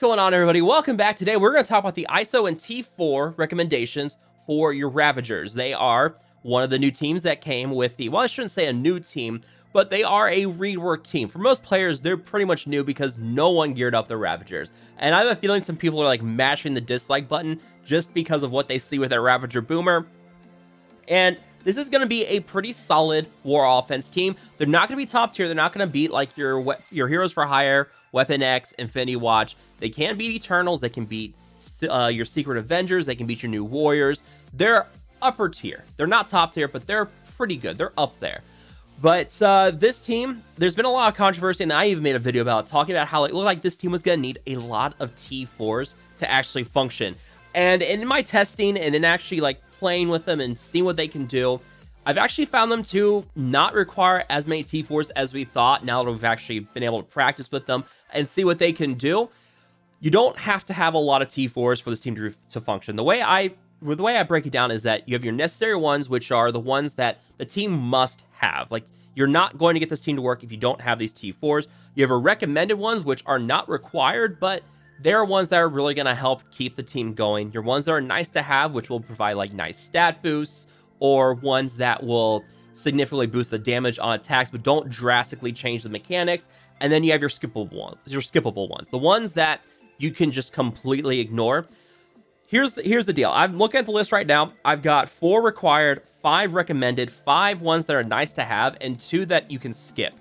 going on, everybody? Welcome back. Today we're going to talk about the ISO and T4 recommendations for your Ravagers. They are one of the new teams that came with the, well, I shouldn't say a new team, but they are a reworked team. For most players, they're pretty much new because no one geared up the Ravagers. And I have a feeling some people are like mashing the dislike button just because of what they see with their Ravager Boomer. And this is going to be a pretty solid war offense team. They're not going to be top tier. They're not going to beat like your Heroes for Hire, Weapon X, Infinity Watch. They can beat Eternals. They can beat your Secret Avengers. They can beat your new Warriors. They're upper tier. They're not top tier, but they're pretty good. They're up there. But this team, there's been a lot of controversy, and I even made a video about it, talking about how it looked like this team was going to need a lot of T4s to actually function. And in my testing and in actually like playing with them and seeing what they can do, I've actually found them to not require as many T4s as we thought. Now that we've actually been able to practice with them and see what they can do, you don't have to have a lot of T4s for this team to function. The way I break it down is that you have your necessary ones, which are the ones that the team must have. Like, you're not going to get this team to work if you don't have these T4s. You have a recommended ones, which are not required, but they're ones that are really going to help keep the team going. Your ones that are nice to have, which will provide like nice stat boosts, or ones that will significantly boost the damage on attacks, but don't drastically change the mechanics. And then you have your skippable ones, the ones that you can just completely ignore. Here's the deal. I'm looking at the list right now. I've got 4 required, 5 recommended, 5 ones that are nice to have, and 2 that you can skip.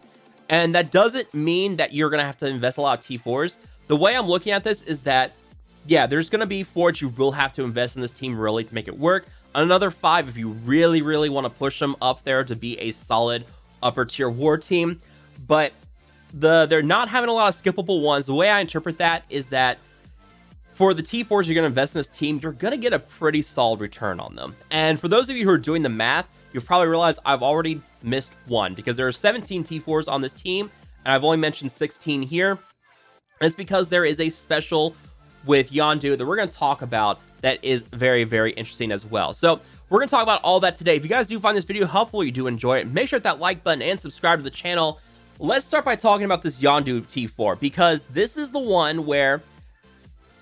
And that doesn't mean that you're going to have to invest a lot of T4s. The way I'm looking at this is that, yeah, there's going to be 4 that you will have to invest in this team really to make it work. Another 5 if you really, really want to push them up there to be a solid upper tier war team. But they're not having a lot of skippable ones. The way I interpret that is that for the T4s you're going to invest in this team, you're going to get a pretty solid return on them. And for those of you who are doing the math, you've probably realized I've already missed 1 because there are 17 T4s on this team, and I've only mentioned 16 here. And it's because there is a special with Yondu that we're going to talk about that is very, very interesting as well. So we're going to talk about all that today. If you guys do find this video helpful, you do enjoy it, make sure to hit that like button and subscribe to the channel. Let's start by talking about this Yondu T4, because this is the one where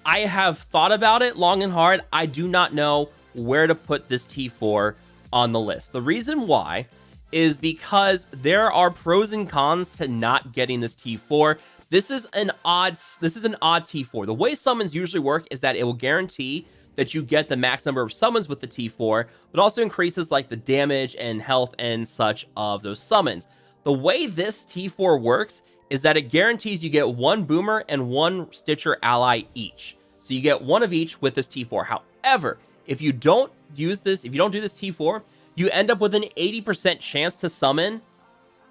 I have thought about it long and hard. I do not know where to put this T4 on the list. The reason why is because there are pros and cons to not getting this T4. This is an odd T4. The way summons usually work is that it will guarantee that you get the max number of summons with the T4, but also increases like the damage and health and such of those summons. The way this T4 works is that it guarantees you get 1 Boomer and 1 Stitcher ally each. So you get 1 of each with this T4. However, if you don't use this, if you don't do this T4, you end up with an 80% chance to summon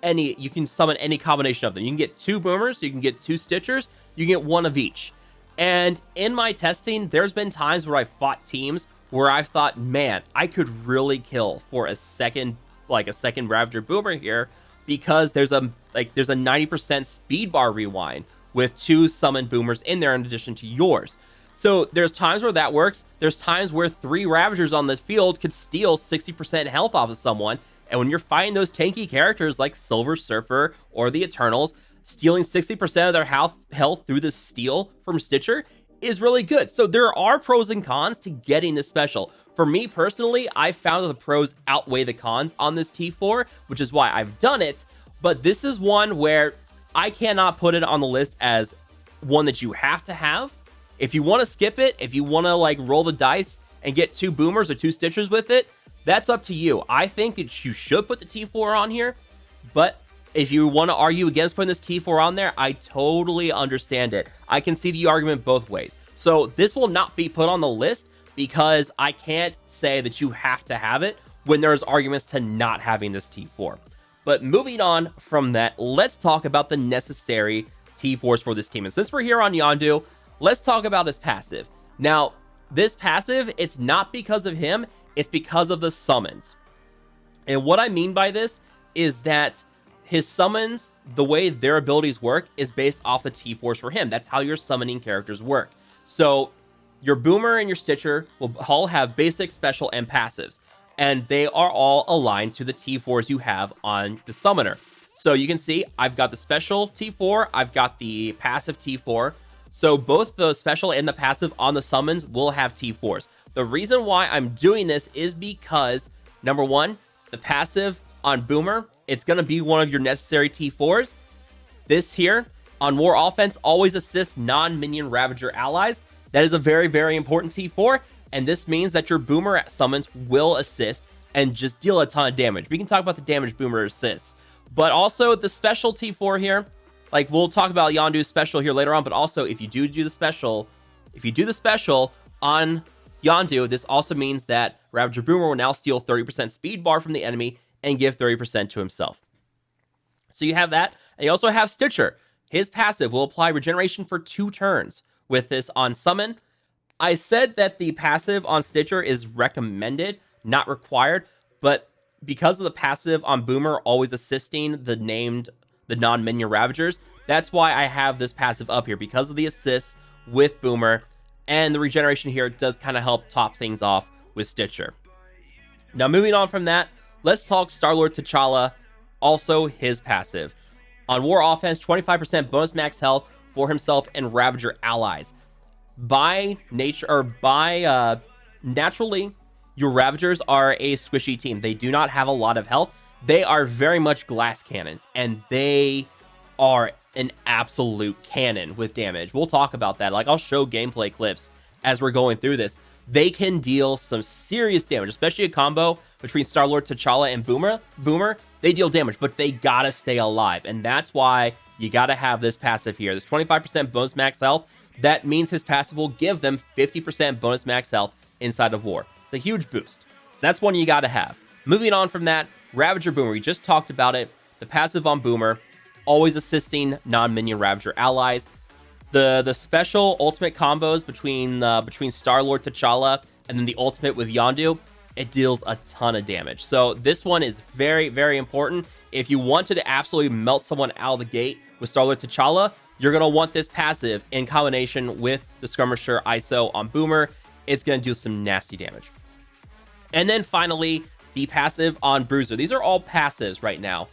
you can summon any combination of them. You can get 2 Boomers, you can get 2 Stitchers, you can get 1 of each. And in my testing, there's been times where I fought teams where I've thought, man, I could really kill for a second Ravager Boomer here, because there's a 90% speed bar rewind with 2 summoned Boomers in there in addition to yours. So there's times where that works. There's times where 3 Ravagers on this field could steal 60% health off of someone. And when you're fighting those tanky characters like Silver Surfer or the Eternals, stealing 60% of their health through this steal from Stitcher is really good. So there are pros and cons to getting this special. For me personally, I found that the pros outweigh the cons on this T4, which is why I've done it. But this is one where I cannot put it on the list as one that you have to have. If you want to skip it, if you want to like roll the dice and get 2 Boomers or 2 Stitchers with it, that's up to you. I think that you should put the T4 on here, but if you want to argue against putting this T4 on there, I totally understand it. I can see the argument both ways. So this will not be put on the list because I can't say that you have to have it when there's arguments to not having this T4. But moving on from that, let's talk about the necessary T4s for this team. And since we're here on Yondu, let's talk about his passive. Now, this passive, it's not because of him, it's because of the summons. And what I mean by this is that his summons, the way their abilities work, is based off the T4s for him. That's how your summoning characters work. So your Boomer and your Stitcher will all have basic, special, and passives. And they are all aligned to the T4s you have on the summoner. So you can see I've got the special T4, I've got the passive T4. So both the special and the passive on the summons will have T4s. The reason why I'm doing this is because, number one, the passive on Boomer, it's going to be one of your necessary T4s. This here, on War Offense, always assists non-minion Ravager allies. That is a very, very important T4, and this means that your Boomer summons will assist and just deal a ton of damage. We can talk about the damage Boomer assists, but also the special T4 here. Like, we'll talk about Yondu Special here later on, but also if you do the special on Yondu, this also means that Ravager Boomer will now steal 30% speed bar from the enemy and give 30% to himself. So you have that, and you also have Stitcher. His passive will apply regeneration for 2 turns with this on summon. I said that the passive on Stitcher is recommended, not required, but because of the passive on Boomer always assisting the non-minion Ravagers, that's why I have this passive up here, because of the assists with Boomer, and the regeneration here does kind of help top things off with Stitcher. Now, moving on from that, let's talk Star-Lord T'Challa, also his passive. On War Offense, 25% bonus max health for himself and Ravager allies. By nature, or naturally, your Ravagers are a squishy team. They do not have a lot of health. They are very much glass cannons, and they are an absolute cannon with damage. We'll talk about that. Like, I'll show gameplay clips as we're going through this. They can deal some serious damage, especially a combo between Star-Lord, T'Challa, and Boomer. They deal damage, but they gotta stay alive, and that's why you gotta have this passive here. This 25% bonus max health. That means his passive will give them 50% bonus max health inside of war. It's a huge boost. So that's one you gotta have. Moving on from that, Ravager Boomer. We just talked about it. The passive on Boomer, always assisting non-minion Ravager allies. The special ultimate combos between Star-Lord, T'Challa, and then the ultimate with Yondu, it deals a ton of damage. So this one is very, very important. If you wanted to absolutely melt someone out of the gate with Star-Lord T'Challa, you're going to want this passive in combination with the Skirmisher ISO on Boomer. It's going to do some nasty damage. And then finally, the passive on Bruiser. These are all passives right now.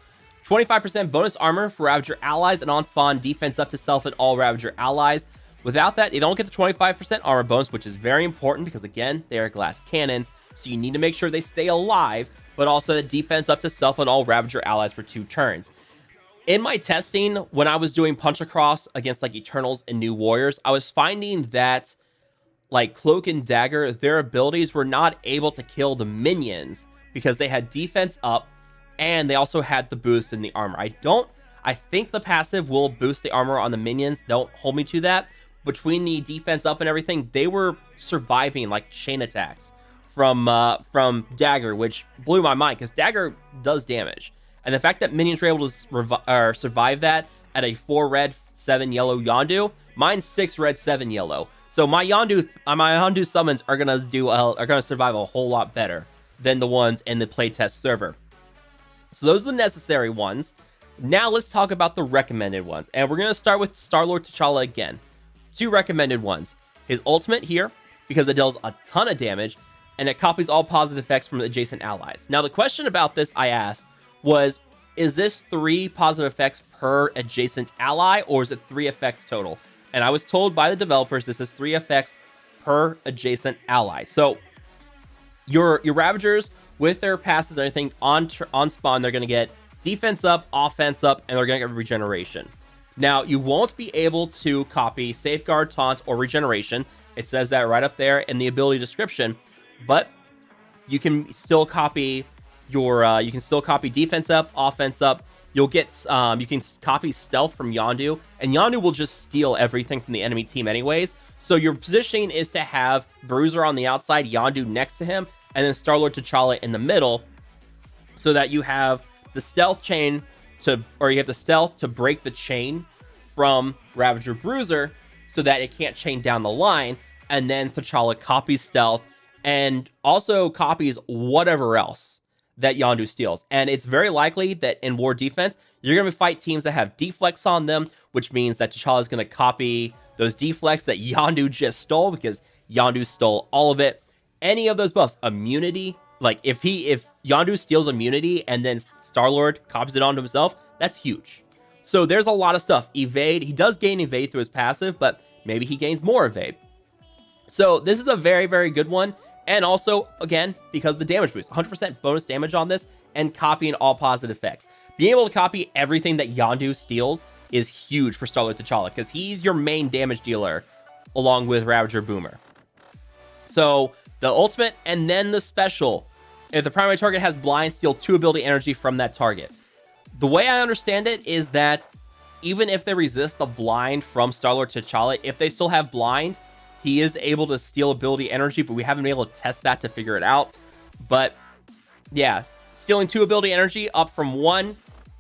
25% bonus armor for Ravager allies and on-spawn defense up to self and all Ravager allies. Without that, you don't get the 25% armor bonus, which is very important because, again, they are glass cannons, so you need to make sure they stay alive, but also the defense up to self and all Ravager allies for 2 turns. In my testing, when I was doing Punch Across against, like, Eternals and New Warriors, I was finding that, like, Cloak and Dagger, their abilities were not able to kill the minions because they had defense up, and they also had the boost in the armor. I think the passive will boost the armor on the minions. Don't hold me to that. Between the defense up and everything, they were surviving like chain attacks from Dagger, which blew my mind because Dagger does damage. And the fact that minions were able to survive that at a 4 red, 7 yellow Yondu, mine's 6 red, 7 yellow. So my Yondu summons are gonna survive a whole lot better than the ones in the playtest server. So those are the necessary ones. Now let's talk about the recommended ones. And we're going to start with Star-Lord T'Challa again. 2 recommended ones. His ultimate here, because it deals a ton of damage, and it copies all positive effects from adjacent allies. Now the question about this I asked was, is this 3 positive effects per adjacent ally, or is it 3 effects total? And I was told by the developers this is 3 effects per adjacent ally. So your Ravagers, with their passes and everything on spawn, they're going to get defense up, offense up, and they're going to get regeneration. Now, you won't be able to copy Safeguard, Taunt, or Regeneration. It says that right up there in the ability description, but you can still copy defense up, offense up. You'll get you can copy Stealth from Yondu, and Yondu will just steal everything from the enemy team anyways. So your positioning is to have Bruiser on the outside, Yondu next to him, and then Star-Lord T'Challa in the middle, so that you have the stealth chain you have the stealth to break the chain from Ravager Bruiser, so that it can't chain down the line, and then T'Challa copies stealth and also copies whatever else that Yondu steals. And it's very likely that in war defense, you're going to fight teams that have deflects on them, which means that T'Challa is going to copy those deflects that Yondu just stole, because Yondu stole all of it. Any of those buffs, immunity, like if Yondu steals immunity and then Star-Lord copies it onto himself, that's huge. So there's a lot of stuff. Evade, he does gain evade through his passive, but maybe he gains more evade. So this is a very, very good one. And also, again, because the damage boost, 100% bonus damage on this, and copying all positive effects. Being able to copy everything that Yondu steals is huge for Star-Lord T'Challa, because he's your main damage dealer, along with Ravager Boomer. So, the ultimate and then the special. If the primary target has blind, steal 2 ability energy from that target. The way I understand it is that even if they resist the blind from Star-Lord T'Challa, if they still have blind, he is able to steal ability energy, but we haven't been able to test that to figure it out. But yeah, stealing 2 ability energy up from 1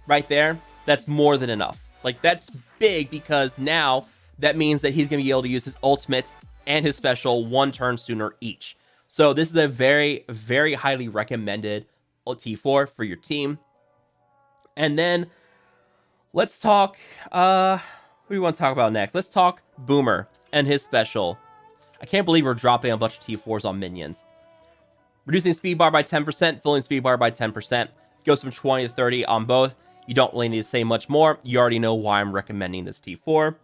right there, that's more than enough. Like, that's big, because now that means that he's going to be able to use his ultimate and his special 1 turn sooner each. So this is a very, very highly recommended T4 for your team. And then let's talk, what do we want to talk about next? Let's talk Boomer and his special. I can't believe we're dropping a bunch of T4s on minions. Reducing speed bar by 10%, filling speed bar by 10%. Goes from 20 to 30 on both. You don't really need to say much more. You already know why I'm recommending this T4.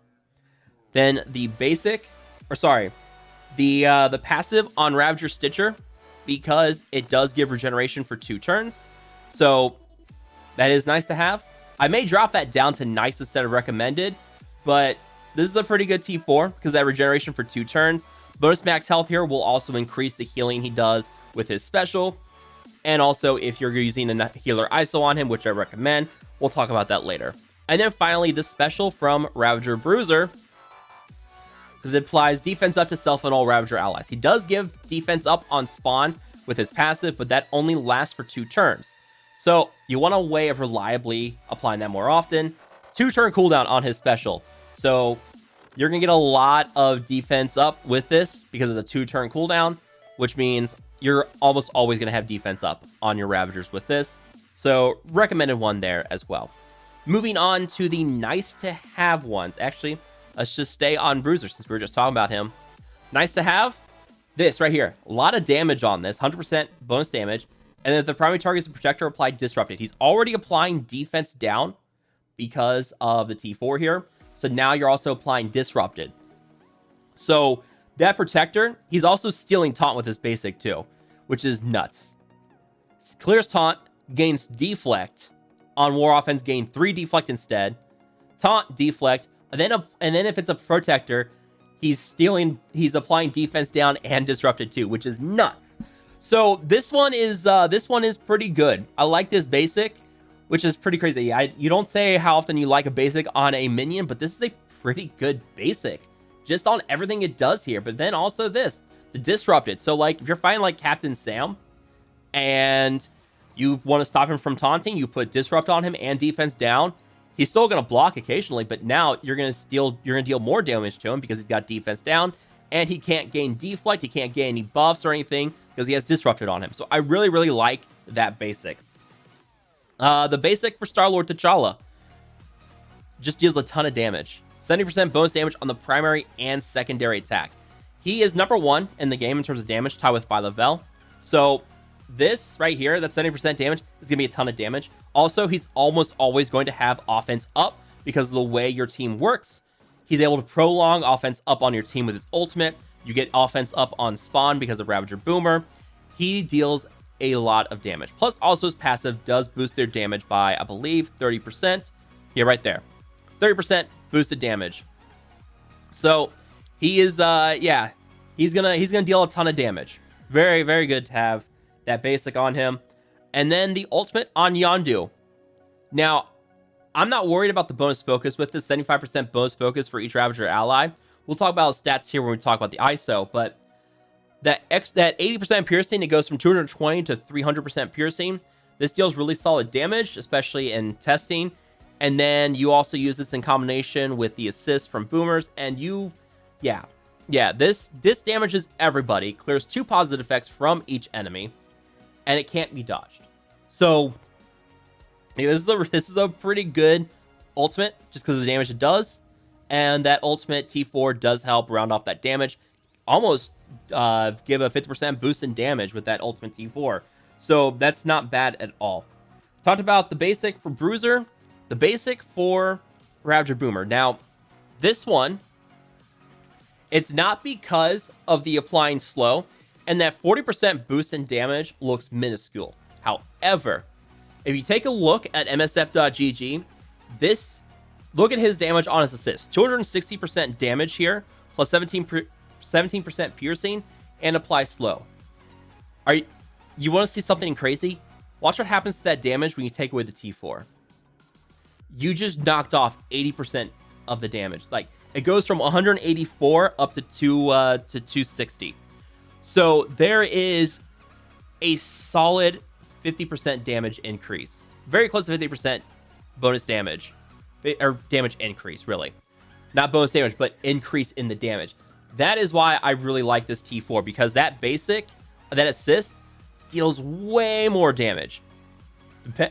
Then the basic, or sorry, the passive on Ravager Stitcher, because it does give regeneration for 2 turns. So that is nice to have. I may drop that down to nice instead of recommended, but this is a pretty good T4 because that regeneration for 2 turns. Bonus max health here will also increase the healing he does with his special. And also, if you're using a healer ISO on him, which I recommend, we'll talk about that later. And then finally, the special from Ravager Bruiser, because it applies defense up to self and all Ravager allies. He does give defense up on spawn with his passive, but that only lasts for 2 turns. So you want a way of reliably applying that more often. 2 turn cooldown on his special. So you're going to get a lot of defense up with this because of the 2 turn cooldown, which means you're almost always going to have defense up on your Ravagers with this. So recommended one there as well. Moving on to the nice to have ones. Actually, let's just stay on Bruiser since we were just talking about him. Nice to have this right here. A lot of damage on this, 100% bonus damage. And then if the primary target is a protector, apply disrupted. He's already applying defense down because of the T4 here. So now you're also applying disrupted. So that protector, he's also stealing taunt with his basic too, which is nuts. Clears taunt, gains deflect. On war offense, gain 3 deflect instead. Taunt, deflect, and then if it's a protector, he's applying defense down and disrupted too, which is nuts. So this one is pretty good. I like this basic, which is pretty crazy. You don't say how often you like a basic on a minion, but this is a pretty good basic just on everything it does here. But then also this, the disrupted. So like if you're fighting like Captain Sam and you want to stop him from taunting, you put disrupt on him and defense down. He's still going to block occasionally, but now you're going to deal more damage to him because he's got defense down and he can't gain deflect. He can't gain any buffs or anything because he has disrupted on him. So I really, really like that basic. The basic for Star-Lord T'Challa just deals a ton of damage. 70% bonus damage on the primary and secondary attack. He is number 1 in the game in terms of damage, tied with Phyla-Vell. So this right here, that 70% damage, is going to be a ton of damage. Also, he's almost always going to have offense up because of the way your team works. He's able to prolong offense up on your team with his ultimate. You get offense up on spawn because of Ravager Boomer. He deals a lot of damage. Plus, also his passive does boost their damage by, I believe, 30%. Yeah, right there. 30% boosted damage. So he is, he's gonna deal a ton of damage. Very, very good to have that basic on him. And then the ultimate on Yondu. Now, I'm not worried about the bonus focus with this 75% bonus focus for each Ravager ally. We'll talk about stats here when we talk about the ISO, but that 80% piercing, it goes from 220 to 300% piercing. This deals really solid damage, especially in testing. And then you also use this in combination with the assist from boomers, and this damages everybody, clears 2 positive effects from each enemy, and it can't be dodged. So this is a pretty good ultimate just because of the damage it does. And that ultimate T4 does help round off that damage. Almost give a 50% boost in damage with that ultimate T4. So that's not bad at all. Talked about the basic for Bruiser, the basic for Ravager Boomer. Now, this one It's not because of the applying slow, and that 40% boost in damage looks minuscule. However, if you take a look at MSF.gg, look at his damage on his assist. 260% damage here, plus 17% piercing, and apply slow. You want to see something crazy? Watch what happens to that damage when you take away the T4. You just knocked off 80% of the damage. Like, it goes from 184 up to 260. So there is a solid 50% damage increase. Very close to 50% bonus damage. Or damage increase, really. Not bonus damage, but increase in the damage. That is why I really like this T4, because that assist, deals way more damage.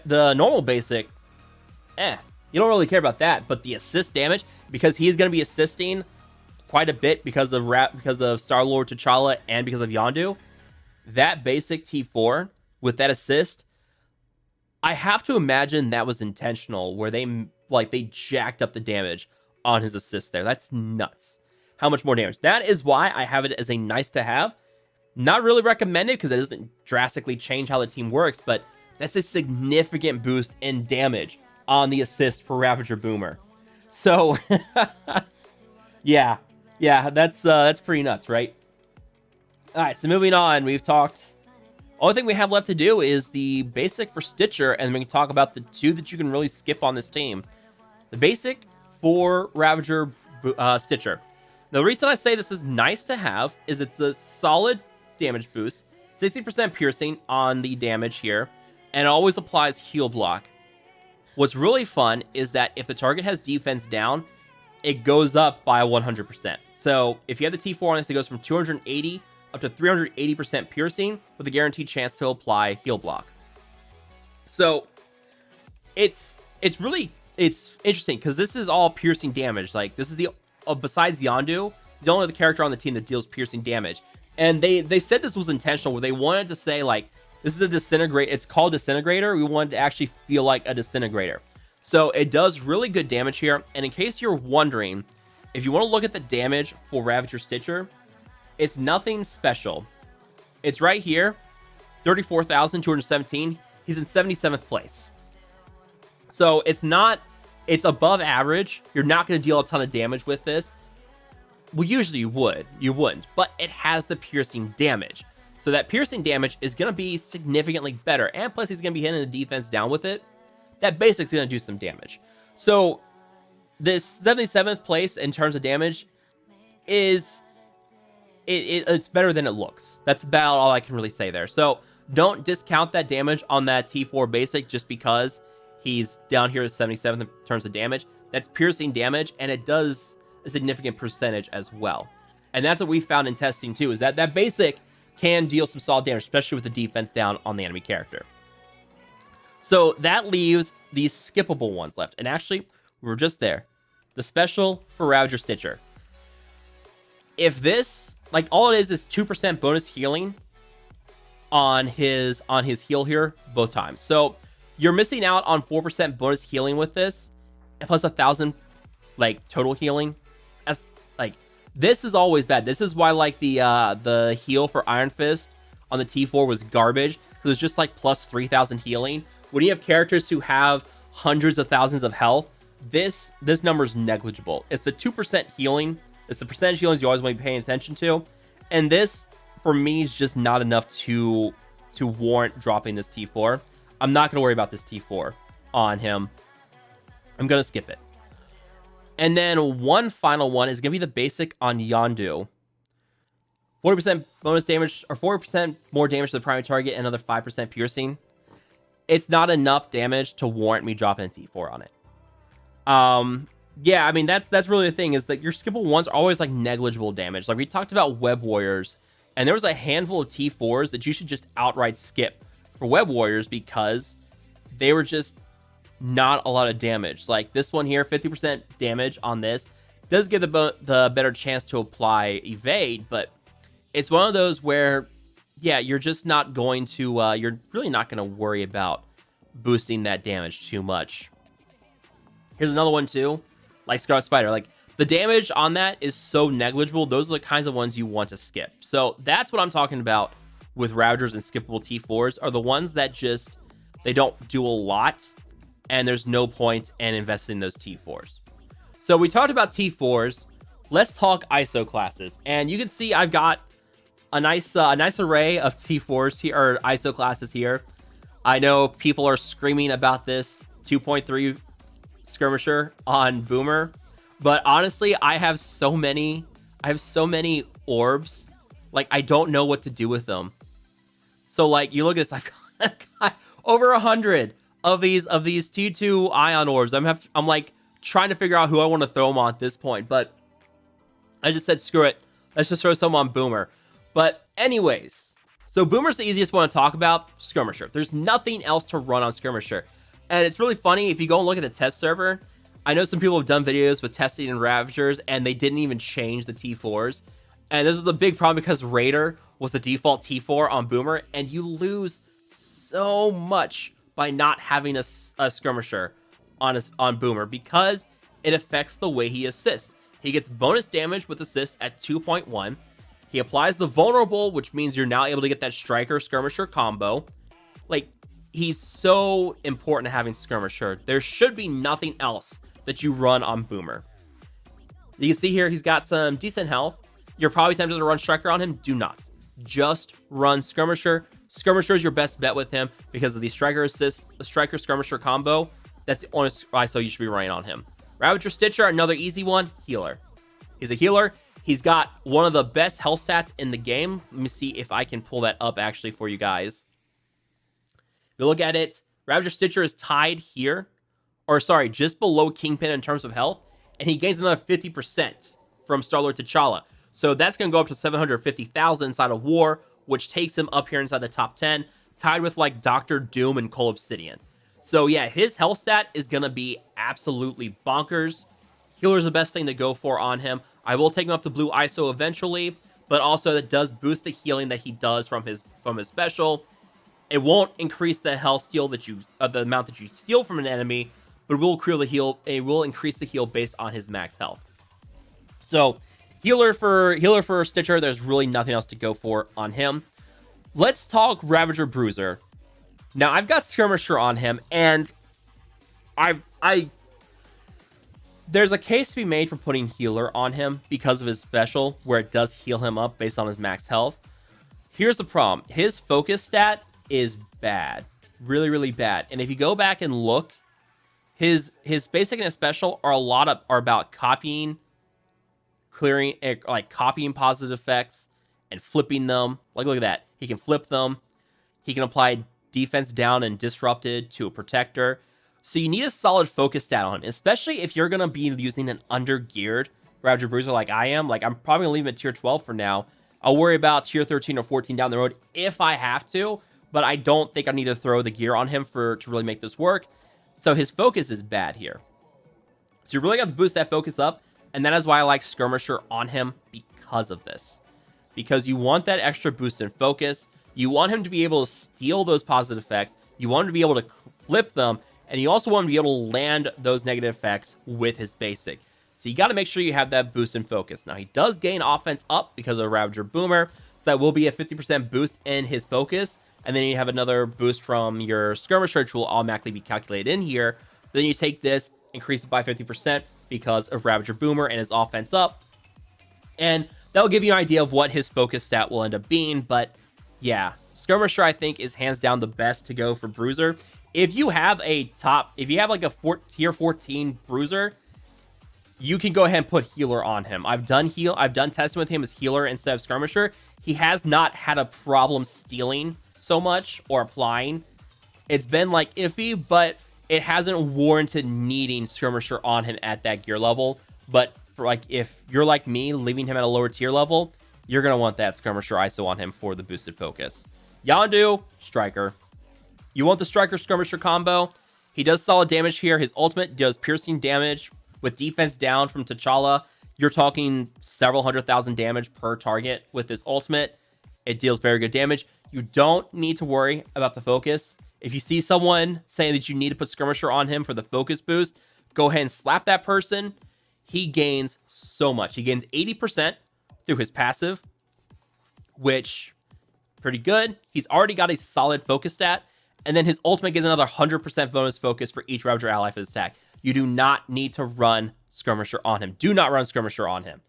The normal basic, you don't really care about that, but the assist damage, because he's going to be assisting quite a bit because of Star-Lord, T'Challa, and because of Yondu. That basic T4 with that assist, I have to imagine that was intentional, where they jacked up the damage on his assist there. That's nuts. How much more damage? That is why I have it as a nice to have. Not really recommended because it doesn't drastically change how the team works, but that's a significant boost in damage on the assist for Ravager Boomer. So, yeah, that's pretty nuts, right? All right, so moving on, we've talked. Only thing we have left to do is the basic for Stitcher, and we can talk about the two that you can really skip on this team. The basic for Ravager Stitcher. The reason I say this is nice to have is it's a solid damage boost, 60% piercing on the damage here, and it always applies heal block. What's really fun is that if the target has defense down, it goes up by 100%. So if you have the T4 on this, it goes from 280 up to 380% piercing with a guaranteed chance to apply heal block. So it's interesting because this is all piercing damage. Like, this is besides Yondu, the only other character on the team that deals piercing damage. And they said this was intentional, where they wanted to say, like, this is a disintegrate. It's called Disintegrator. We wanted to actually feel like a disintegrator. So it does really good damage here. And in case you're wondering, if you want to look at the damage for Ravager Stitcher, it's nothing special. It's right here, 34,217. He's in 77th place. So it's above average. You're not going to deal a ton of damage with this. Well, usually you wouldn't, but it has the piercing damage. So that piercing damage is going to be significantly better. And plus he's going to be hitting the defense down with it. That basic's going to do some damage. So this 77th place in terms of damage is, it's better than it looks. That's about all I can really say there. So don't discount that damage on that T4 basic just because he's down here at 77th in terms of damage. That's piercing damage, and it does a significant percentage as well. And that's what we found in testing too, is that basic can deal some solid damage, especially with the defense down on the enemy character. So that leaves these skippable ones left. And actually, we were just there. The special for Ravager Stitcher. If this, like, all it is 2% bonus healing on his heal here both times. So you're missing out on 4% bonus healing with this, and plus 1,000 like total healing. As like, this is always bad. This is why, like, the heal for Iron Fist on the T4 was garbage, because it's just like plus 3,000 healing. When you have characters who have hundreds of thousands of health, this number is negligible. It's the 2% healing. It's the percentage healings you always want to be paying attention to. And this, for me, is just not enough to warrant dropping this T4. I'm not going to worry about this T4 on him. I'm going to skip it. And then one final one is going to be the basic on Yondu. 40% bonus damage, or 4% more damage to the primary target, and another 5% piercing. It's not enough damage to warrant me dropping a T4 on it. Yeah, I mean, that's really the thing, is that your skippable ones are always like negligible damage. Like, we talked about Web Warriors, and there was a handful of T4s that you should just outright skip for Web Warriors because they were just not a lot of damage. Like this one here, 50% damage on this does give the better chance to apply evade, but it's one of those where, yeah, you're just not going to, you're really not going to worry about boosting that damage too much. Here's another one too, like Scarlet Spider. Like, the damage on that is so negligible. Those are the kinds of ones you want to skip. So that's what I'm talking about with Ravagers and skippable T4s, are the ones that just, they don't do a lot, and there's no point in investing in those T4s. So we talked about T4s. Let's talk ISO classes. And you can see I've got a nice array of T4s here, or ISO classes here. I know people are screaming about this 2.3 skirmisher on Boomer, but honestly, I have so many orbs, like I don't know what to do with them. So like, you look at this, I've got over 100 of these T2 ion orbs. I'm like trying to figure out who I want to throw them on at this point, but I just said, screw it. Let's just throw some on Boomer. But anyways, so Boomer's the easiest one to talk about. Skirmisher. There's nothing else to run on Skirmisher. And it's really funny, if you go and look at the test server, I know some people have done videos with testing and Ravagers, and they didn't even change the T4s. And this is a big problem because Raider was the default T4 on Boomer, and you lose so much by not having a Skirmisher on Boomer, because it affects the way he assists. He gets bonus damage with assists at 2.1. He applies the vulnerable, which means you're now able to get that striker skirmisher combo. Like, he's so important to having skirmisher. There should be nothing else that you run on Boomer. You can see here he's got some decent health. You're probably tempted to run striker on him. Do not. Just run skirmisher. Skirmisher is your best bet with him because of the striker assist, the striker skirmisher combo. That's the only ISO you should be running on him. Ravager Stitcher, another easy one. Healer. He's a healer. He's got one of the best health stats in the game. Let me see if I can pull that up actually for you guys. If you look at it, Ravager Stitcher is tied here, or sorry, just below Kingpin in terms of health, and he gains another 50% from Star-Lord T'Challa. So that's going to go up to 750,000 inside of War, which takes him up here inside the top 10, tied with like Doctor Doom and Cole Obsidian. So yeah, his health stat is going to be absolutely bonkers. Healer's the best thing to go for on him. I will take him up to blue ISO eventually, but also that does boost the healing that he does from his special. It won't increase the health steal that you the amount that you steal from an enemy, but it will increase the heal based on his max health. So healer for Stitcher, there's really nothing else to go for on him. Let's talk Ravager Bruiser. Now I've got Skirmisher on him, and there's a case to be made for putting healer on him because of his special, where it does heal him up based on his max health. Here's the problem. His focus stat is bad. Really, really bad. And if you go back and look, his basic and his special are about copying, clearing, like copying positive effects and flipping them. Like, look at that. He can flip them. He can apply defense down and disrupted to a protector. So you need a solid focus stat on him, especially if you're going to be using an under-geared Ravager Bruiser like I am. Like, I'm probably going to leave him at tier 12 for now. I'll worry about tier 13 or 14 down the road if I have to, but I don't think I need to throw the gear on him to really make this work. So his focus is bad here. So you're really going to have to boost that focus up, and that is why I like Skirmisher on him because of this. Because you want that extra boost in focus. You want him to be able to steal those positive effects. You want him to be able to flip them, and you also want him to be able to land those negative effects with his basic. So you got to make sure you have that boost in focus. Now, he does gain offense up because of Ravager Boomer, so that will be a 50% boost in his focus. And then you have another boost from your Skirmisher, which will automatically be calculated in here. Then you take this, increase it by 50% because of Ravager Boomer and his offense up. And that will give you an idea of what his focus stat will end up being. But yeah, Skirmisher, I think, is hands down the best to go for Bruiser. If you have like a tier 14 Bruiser, you can go ahead and put healer on him. I've done testing with him as healer instead of Skirmisher. He has not had a problem stealing so much or applying. It's been like iffy, but it hasn't warranted needing Skirmisher on him at that gear level. But for like, if you're like me, leaving him at a lower tier level, you're going to want that Skirmisher ISO on him for the boosted focus. Yondu, Striker. You want the Striker Skirmisher combo. He does solid damage here. His ultimate does piercing damage with defense down from T'Challa. You're talking several 100,000 damage per target with this ultimate. It deals very good damage. You don't need to worry about the focus. If you see someone saying that you need to put Skirmisher on him for the focus boost, go ahead and slap that person. he gains so much. He gains 80% through his passive, which pretty good. He's already got a solid focus stat, and then his ultimate gives another 100% bonus focus for each Ravager ally for this attack. You do not need to run Skirmisher on him. Do not run Skirmisher on him.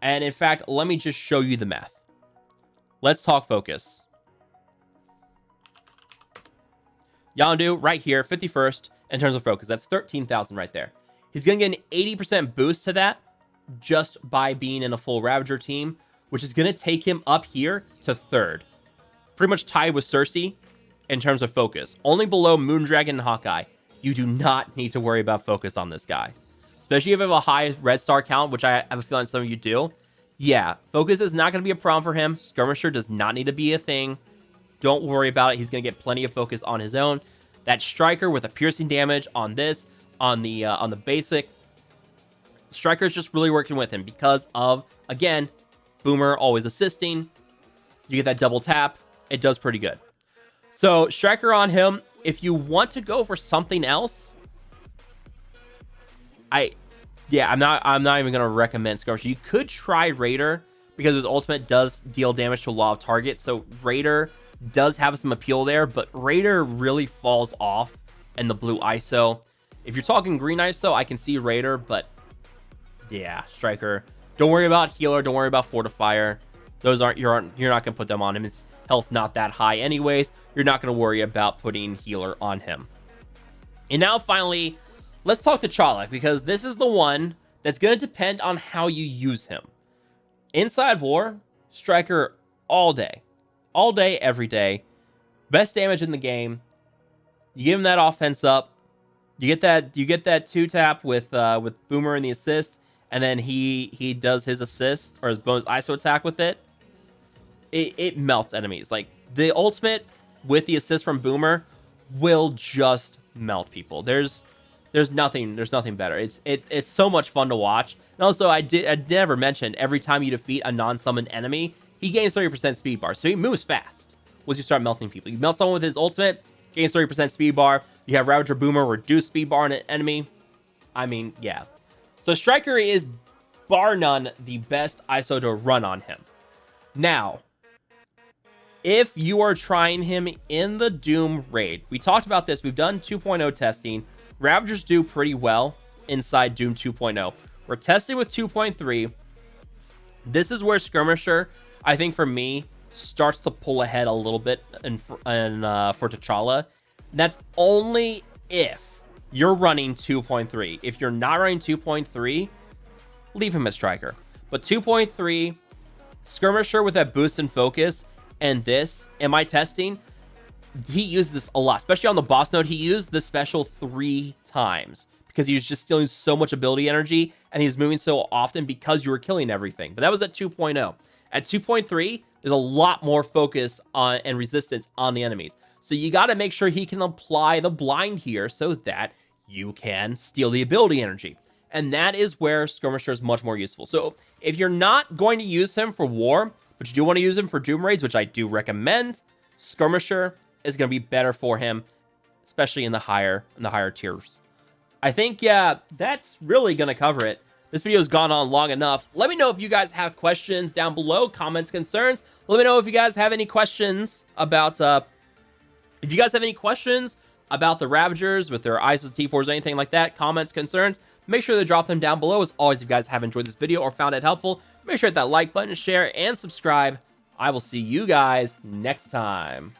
And in fact, let me just show you the math. Let's talk focus. Yondu right here, 51st in terms of focus. That's 13,000 right there. He's going to get an 80% boost to that just by being in a full Ravager team, which is going to take him up here to 3rd. Pretty much tied with Cersei in terms of focus. Only below Moondragon and Hawkeye. You do not need to worry about focus on this guy. Especially if you have a high red star count, which I have a feeling some of you do. Yeah, focus is not going to be a problem for him. Skirmisher does not need to be a thing. Don't worry about it. He's going to get plenty of focus on his own. That Striker with a piercing damage on this, on the basic. Striker's just really working with him because of, again, Boomer always assisting. You get that double tap. It does pretty good. So Striker on him. If you want to go for something else, I'm not even gonna recommend Skirmisher. You could try Raider because his ultimate does deal damage to a lot of targets. So Raider does have some appeal there, but Raider really falls off in the blue ISO. If you're talking green ISO, I can see Raider, but yeah, Striker. Don't worry about Healer. Don't worry about Fortifier. Those you're not gonna put them on him. His health's not that high anyways. You're not gonna worry about putting Healer on him. And now finally, let's talk to T'Challa, because this is the one that's gonna depend on how you use him. Inside War, Striker all day, every day. Best damage in the game. You give him that offense up. You get that 2-tap with Boomer and the assist, and then he does his assist or his bonus ISO attack with it. It melts enemies. Like the ultimate with the assist from Boomer will just melt people. There's nothing better. It's so much fun to watch. And also I never mentioned, every time you defeat a non-summoned enemy, he gains 30% speed bar. So he moves fast once you start melting people. You melt someone with his ultimate, gains 30% speed bar. You have Ravager Boomer reduce speed bar on an enemy. I mean, yeah. So Striker is bar none the best ISO to run on him. Now, if you are trying him in the Doom raid, we talked about this. We've done 2.0 testing. Ravagers do pretty well inside Doom 2.0. We're testing with 2.3. This is where Skirmisher, I think for me, starts to pull ahead a little bit for T'Challa. That's only if you're running 2.3. If you're not running 2.3, leave him at Striker. But 2.3, Skirmisher with that boost in focus, and this, in my testing, he uses this a lot. Especially on the boss node, he used the special 3 times because he was just stealing so much ability energy, and he was moving so often because you were killing everything. But that was at 2.0. At 2.3, there's a lot more focus on and resistance on the enemies. So you got to make sure he can apply the blind here so that you can steal the ability energy. And that is where Skirmisher is much more useful. So if you're not going to use him for war, but you do want to use him for Doom raids, which I do recommend, Skirmisher is going to be better for him, especially in the higher tiers. I think, yeah, that's really going to cover it. This video has gone on long enough. Let me know if you guys have questions down below, comments, concerns. Let me know if you guys have any questions about the Ravagers with their ISOs, T4s, anything like that, comments, concerns. Make sure to drop them down below. As always, if you guys have enjoyed this video or found it helpful, make sure to hit that like button, share, and subscribe. I will see you guys next time.